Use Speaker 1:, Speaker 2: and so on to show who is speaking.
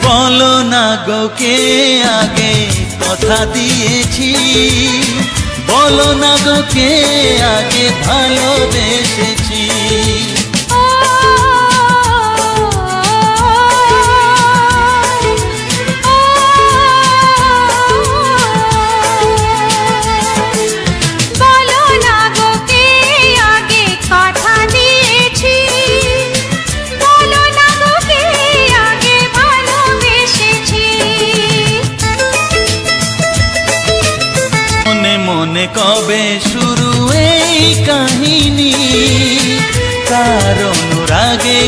Speaker 1: বলো না গো কে আগে কথা দিয়েছি, বলো না গো কে আগে ভালোবেসেছি। মনে কবে শুরু এই কাহিনী, কার অনুরাগে